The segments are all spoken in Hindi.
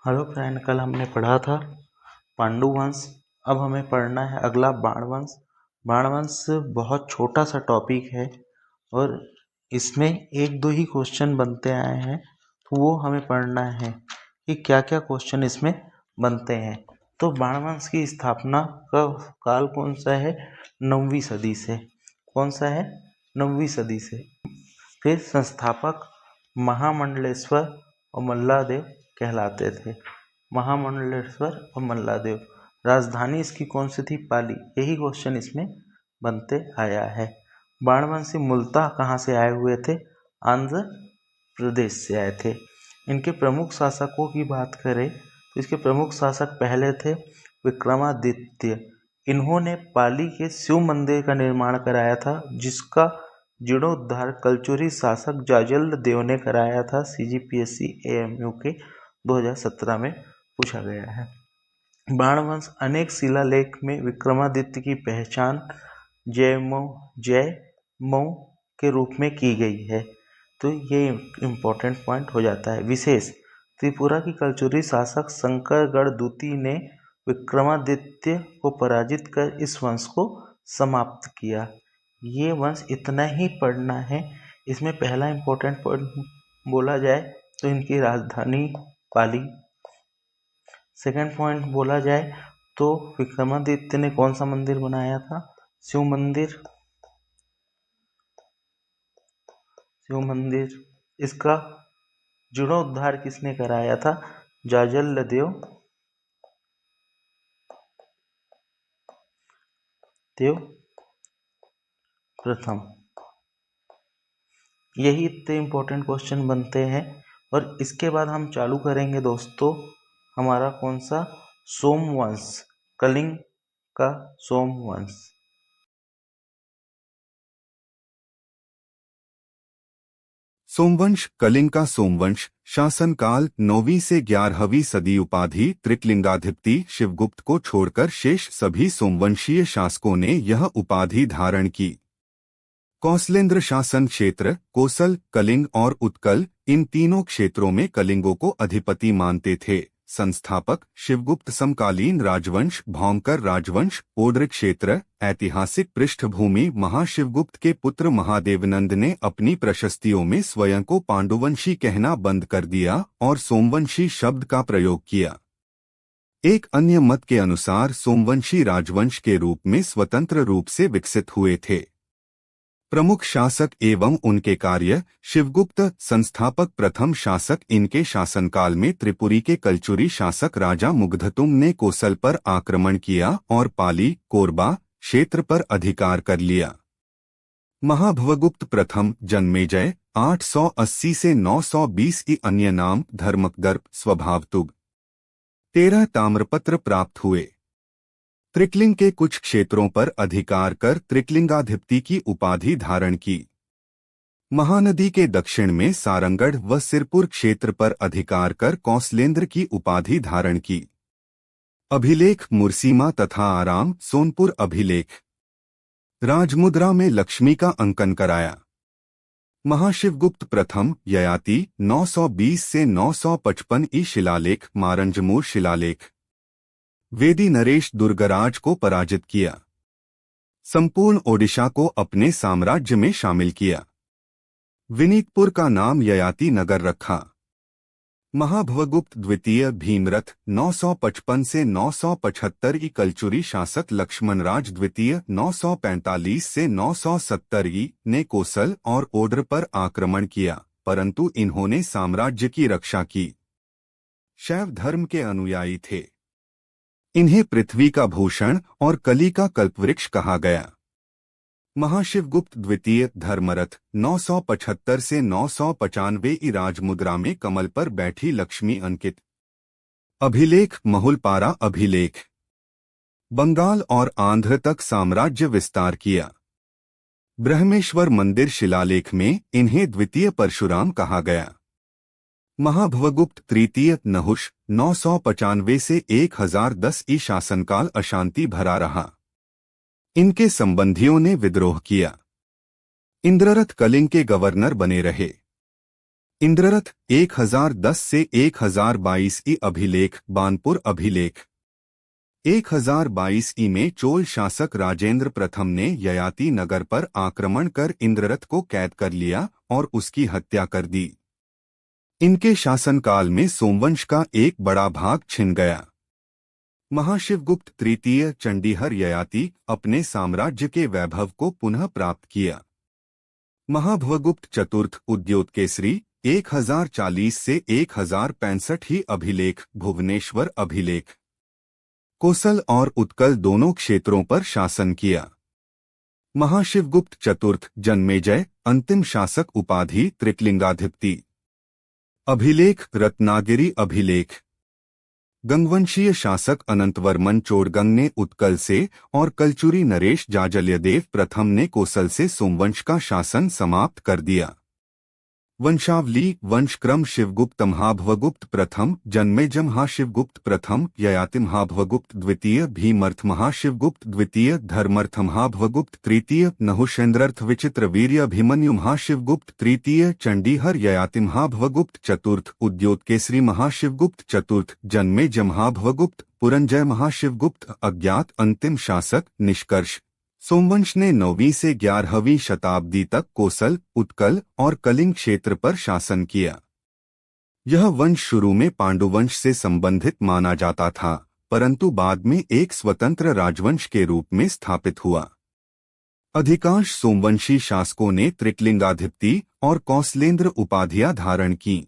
हेलो फ्रेंड, कल हमने पढ़ा था पांडु वंश। अब हमें पढ़ना है अगला बाणवंश। बाणवंश बहुत छोटा सा टॉपिक है और इसमें एक दो ही क्वेश्चन बनते आए हैं, तो वो हमें पढ़ना है कि क्या क्या क्वेश्चन इसमें बनते हैं। तो बाणवंश की स्थापना का काल कौन सा है? 9वीं सदी से। कौन सा है? 9वीं सदी से। फिर संस्थापक महामंडलेश्वर और मल्लादेव कहलाते थे। महामंडलेश्वर और मल्लादेव। राजधानी इसकी कौन सी थी? पाली। यही क्वेश्चन इसमें बनते आया है। बाणवंशी मूलतः कहाँ से आए हुए थे? आंध्र प्रदेश से आए थे। इनके प्रमुख शासकों की बात करें तो इसके प्रमुख शासक पहले थे विक्रमादित्य। इन्होंने पाली के शिव मंदिर का निर्माण कराया था, जिसका जीर्णोद्धार कलचुरी शासक जाजल देव ने कराया था। CGPSC AMU के 2017 में पूछा गया है। बाणवंश अनेक शिलालेख में विक्रमादित्य की पहचान जयमऊ के रूप में की गई है, तो ये इम्पोर्टेंट पॉइंट हो जाता है। विशेष त्रिपुरा की कलचुरी शासक शंकरगढ़ द्वितीय ने विक्रमादित्य को पराजित कर इस वंश को समाप्त किया। ये वंश इतना ही पढ़ना है। इसमें पहला इम्पोर्टेंट पॉइंट बोला जाए तो इनकी राजधानी पाली। सेकंड पॉइंट बोला जाए तो विक्रमादित्य ने कौन सा मंदिर बनाया था? शिव मंदिर। शिव मंदिर। इसका जीर्णोद्धार किसने कराया था? जाजल देव प्रथम। यही इतने इम्पोर्टेंट क्वेश्चन बनते हैं और इसके बाद हम चालू करेंगे दोस्तों हमारा कौन सा? सोमवंश। कलिंग का सोमवंश। सोमवंश कलिंग का सोमवंश शासनकाल 9वीं से 11वीं सदी। उपाधि त्रिकलिंगाधिपति शिवगुप्त को छोड़कर शेष सभी सोमवंशीय शासकों ने यह उपाधि धारण की। कौसलेंद्र शासन क्षेत्र कोसल, कलिंग और उत्कल, इन तीनों क्षेत्रों में कलिंगों को अधिपति मानते थे। संस्थापक शिवगुप्त। समकालीन राजवंश भौंकर राजवंश ओड्र क्षेत्र। ऐतिहासिक पृष्ठभूमि महाशिवगुप्त के पुत्र महादेवनंद ने अपनी प्रशस्तियों में स्वयं को पांडुवंशी कहना बंद कर दिया और सोमवंशी शब्द का प्रयोग किया। एक अन्य मत के अनुसार सोमवंशी राजवंश के रूप में स्वतंत्र रूप से विकसित हुए थे। प्रमुख शासक एवं उनके कार्य। शिवगुप्त संस्थापक प्रथम शासक। इनके शासनकाल में त्रिपुरी के कलचुरी शासक राजा मुग्धतुम ने कोसल पर आक्रमण किया और पाली कोरबा क्षेत्र पर अधिकार कर लिया। महाभवगुप्त प्रथम जन्मेजय 880 से 920 की अन्य नाम धर्मकदर्प स्वभावतुग। 13 ताम्रपत्र प्राप्त हुए। त्रिकलिंग के कुछ क्षेत्रों पर अधिकार कर त्रिकलिंगाधिपति की उपाधि धारण की। महानदी के दक्षिण में सारंगढ़ व सिरपुर क्षेत्र पर अधिकार कर कौसलेंद्र की उपाधि धारण की। अभिलेख मुरसीमा तथा आराम सोनपुर अभिलेख। राजमुद्रा में लक्ष्मी का अंकन कराया। महाशिवगुप्त प्रथम ययाति 920 से 955 ई शिलालेख। मारंजमूर शिलालेख। वेदी नरेश दुर्गराज को पराजित किया। संपूर्ण ओडिशा को अपने साम्राज्य में शामिल किया। विनीतपुर का नाम ययाति नगर रखा। महाभवगुप्त द्वितीय भीमरथ 955 से 975 ई कलचुरी शासक लक्ष्मणराज द्वितीय 945 से 970 ई ने कोसल और ओड्र पर आक्रमण किया, परंतु इन्होंने साम्राज्य की रक्षा की। शैव धर्म के अनुयायी थे। इन्हें पृथ्वी का भूषण और कली का कल्पवृक्ष कहा गया। महाशिवगुप्त द्वितीय धर्मरथ 975 से 995 ई राजमुद्रा में कमल पर बैठी लक्ष्मी अंकित। अभिलेख महुलपारा अभिलेख। बंगाल और आंध्र तक साम्राज्य विस्तार किया। ब्रह्मेश्वर मंदिर शिलालेख में इन्हें द्वितीय परशुराम कहा गया। महाभवगुप्त तृतीय नहुष 995 से 1010 ई शासनकाल अशांति भरा रहा। इनके संबंधियों ने विद्रोह किया। इंद्ररथ कलिंग के गवर्नर बने रहे। इंद्ररथ 1010 से 1022 ई अभिलेख बानपुर अभिलेख 1022 ई में चोल शासक राजेंद्र प्रथम ने ययाति नगर पर आक्रमण कर इंद्ररथ को कैद कर लिया और उसकी हत्या कर दी। इनके शासनकाल में सोमवंश का एक बड़ा भाग छिन गया। महाशिवगुप्त तृतीय चंडीहर ययाति अपने साम्राज्य के वैभव को पुनः प्राप्त किया। महाभवगुप्त चतुर्थ उद्योतकेसरी 1040 से 1065 ही अभिलेख भुवनेश्वर अभिलेख कोसल और उत्कल दोनों क्षेत्रों पर शासन किया। महाशिवगुप्त चतुर्थ जन्मेजय अंतिम शासक उपाधि त्रिकलिंगाधिपति अभिलेख रत्नागिरी अभिलेख गंगवंशीय शासक अनंतवर्मन चोड़गंग ने उत्कल से और कलचुरी नरेश जाजल्यदेव प्रथम ने कोसल से सोमवंश का शासन समाप्त कर दिया। वंशावली वंशक्रम शिवगुप्त महाभवगुप्त प्रथम जन्मेजय महाशिवगुप्त प्रथम ययाति महाभवगुप्त द्वितीय भीमर्थ महाशिवगुप्त द्वितीय धर्मर्थ महाभवगुप्त तृतीय नहुषेंद्रर्थ विचित्रवीर्य अभिमन्यु महाशिवगुप्त तृतीय चंडीहर ययाति महाभवगुप्त चतुर्थ उद्योतकेसरी महाशिवगुप्त चतुर्थ जन्मेजय महाभवगुप्त पुरंजय महाशिवगुप्त अज्ञात अंतिम शासक निष्कर्ष सोमवंश ने 9वीं से 11वीं शताब्दी तक कोसल, उत्कल और कलिंग क्षेत्र पर शासन किया। यह वंश शुरू में पांडुवंश से संबंधित माना जाता था, परंतु बाद में एक स्वतंत्र राजवंश के रूप में स्थापित हुआ। अधिकांश सोमवंशी शासकों ने त्रिकलिंगाधिपति और कौसलेंद्र उपाधियां धारण की।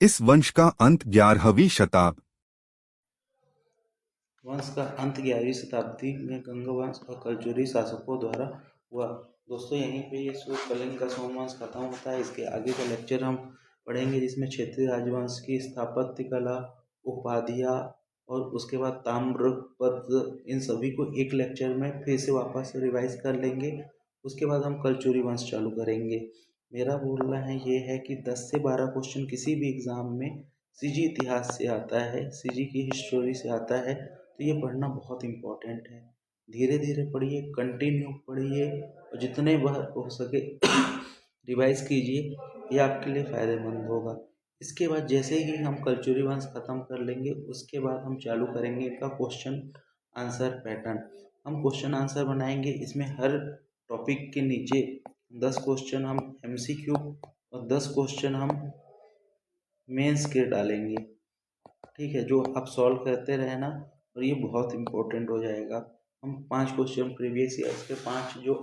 इस वंश का अंत 11वीं शताब्दी वंश का अंत 11वीं शताब्दी में गंगवंश और कलचुरी शासकों द्वारा हुआ। दोस्तों यहीं पे ये कलिंग का सोमवंश खत्म होता है। इसके आगे का लेक्चर हम पढ़ेंगे जिसमें क्षेत्रीय राजवंश की स्थापत्य कला, उपाधियां और उसके बाद ताम्रपत्र, इन सभी को एक लेक्चर में फिर से वापस रिवाइज कर लेंगे। उसके बाद हम कलचुरी वंश चालू करेंगे। मेरा बोलना है ये है कि 10 से 12 क्वेश्चन किसी भी एग्जाम में सीजी इतिहास से आता है, सीजी की हिस्टोरी से आता है, तो ये पढ़ना बहुत इम्पोर्टेंट है। धीरे धीरे पढ़िए, कंटिन्यू पढ़िए और जितने बार हो सके रिवाइज कीजिए, ये आपके लिए फ़ायदेमंद होगा। इसके बाद जैसे ही हम कलचुरी वंश ख़त्म कर लेंगे उसके बाद हम चालू करेंगे इनका क्वेश्चन आंसर पैटर्न। हम क्वेश्चन आंसर बनाएंगे, इसमें हर टॉपिक के नीचे 10 क्वेश्चन हम MCQ और 10 क्वेश्चन हम मेंस के डालेंगे। ठीक है, जो आप सॉल्व करते रहना और ये बहुत इम्पोर्टेंट हो जाएगा। हम 5 क्वेश्चन प्रीवियस ईयर के 5 जो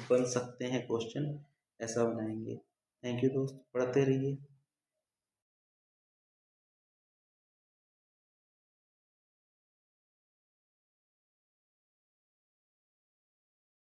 बन सकते हैं क्वेश्चन, ऐसा बनाएंगे। थैंक यू दोस्त, पढ़ते रहिए।